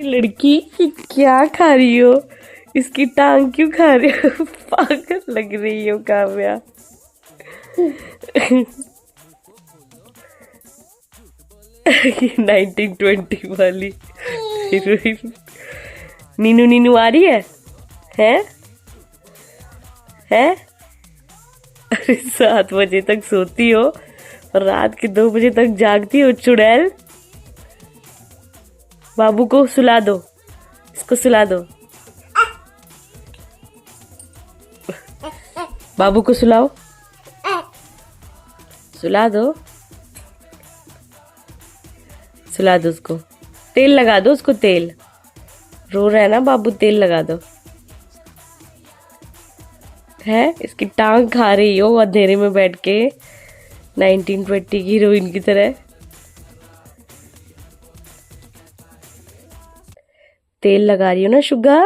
लड़की कि क्या खा रही हो, इसकी टांग क्यों खा रही हो? पागल लग रही हो काव्या। 1920 वाली हीरोइन। नीनू नीनू आ रही है? हैं? हैं? अरे 7 बजे तक सोती हो और रात के 2 बजे तक जागती हो चुड़ैल। बाबू को सुला दो, इसको सुला दो, बाबू को सुलाओ, सुला दो, सुला दो उसको। तेल लगा दो उसको, तेल। रो रहा है ना बाबू, तेल लगा दो। है इसकी टांग खा रही हो अंधेरे में बैठ के 1920 की हीरोइन की तरह। तेल लगा रही हो ना शुगा।